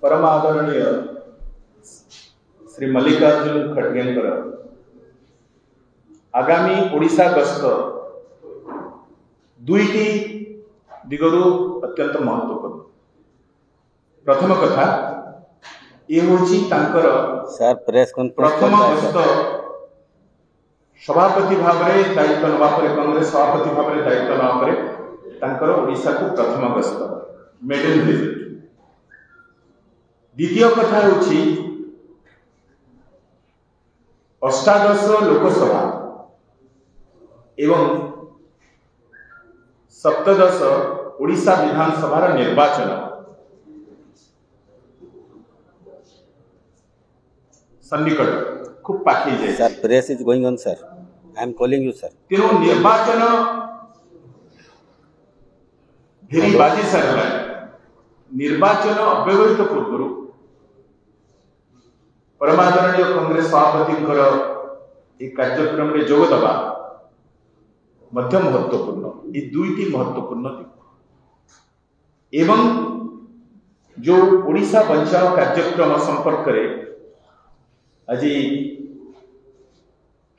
परम आदरणीय श्री मल्लिकार्जुन खड़गेंकर आगामी ओडिशा गस्त दुईटी दिगरु अत्यंत महत्वपूर्ण। प्रथम कथा ये होची तांकर सर प्रेस प्रथम गस्त सभापति भाव में दायित्व नवा कांग्रेस सभापति भाव में दायित्व नवा तांकर ओडिशा को प्रथम गस्त मेडल विजिट। द्वितीय कथा होची अष्टादश लोकसभा एवं सप्तदश ओडिशा विधानसभा निर्वाचन सन्निकट खूब पाखी जाए। Sir press is going on sir, I am calling you sir. तेणु निर्वाचन भेरी बाजी सरला। निर्वाचन अव्यवहित पूर्व परमादरणीय कांग्रेस सभापति एक कार्यक्रम में जोग दबा मध्य महत्वपूर्ण। ये दुईटी महत्वपूर्ण दिग एवं जो ओडिशा बचाओ कार्यक्रम संपर्क में आज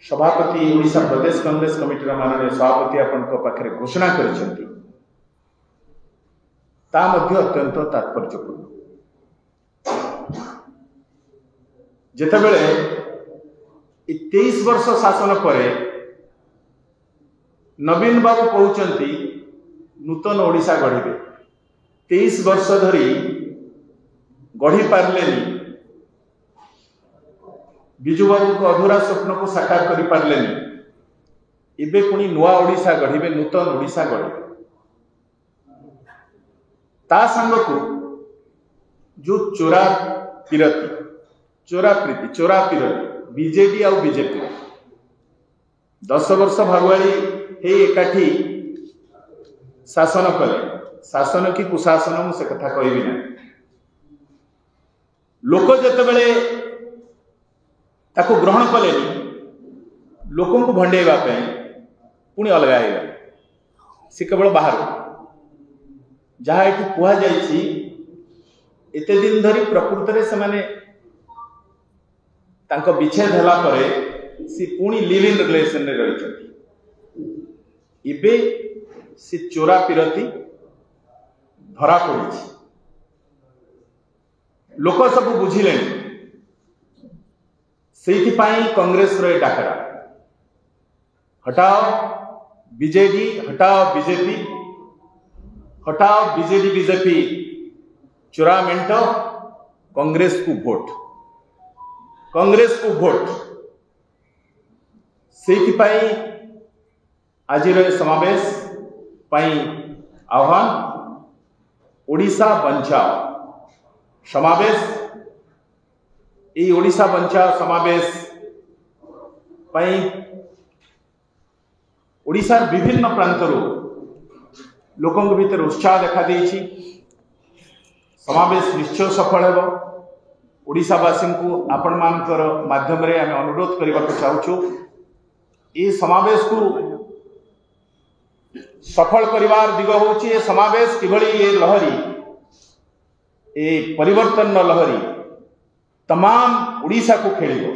सभापति ओडिशा प्रदेश कांग्रेस कमिटी माननीय सभापति आपन पाखे घोषणा कर अत्यंत तात्पर्यपूर्ण। जितेबले 23 वर्ष शासन पर नवीन बाबू कहते नूतन ओडिशा गढ़े 23 वर्ष धरी गढ़ी पारे बिजू बाबू को अधूरा स्वप्न को साकार कर पारे इबे पुणी नुआ ओडिशा गढ़े नूतन ओडिशा गढ़े ता संग को जो चोरा प्रीति चोरा पीरती बीजेडी आउ बीजेपी 10 वर्ष भागुआली हे एकाठी शासन कले। शासन की कुशासन मुझे कथा कहबी ना। लोक जितेबले ताको ग्रहण कले लोक भंडेवा पुणी अलग हो सी केवल बाहर जहाँ ये कहुई एत दिन धरी प्रकृत में से माने तांको विच्छेद होला परे सी पुणी लिव इन रिलेशन रे रही इबे सी चोरा पीरती धरा पड़ी। लोक सब बुझिले से कांग्रेस रे डाकरा हटाओ बीजेडी हटाओ बीजेपी हटाओ बीजेडी बीजेपी चोरा मेंटो कांग्रेस को वोट से आज समावेश आह्वान ओडिशा बंचाओ समावेश। ये ओडिशा बंचाओ समावेश ओडिशा विभिन्न प्रांतरू लोकों भीतर उत्साह देखा देछि। समावेश निश्चय सफल हेबो। ओडिशावासी को आपण मानकर माध्यम रे आमे अनुरोध करबा चाहूछु ये समावेश को सफल करिवार दिग होछि ये समावेश किभली ये लहरी ये परिवर्तन लहरी तमाम ओडिशा को खेलिबो।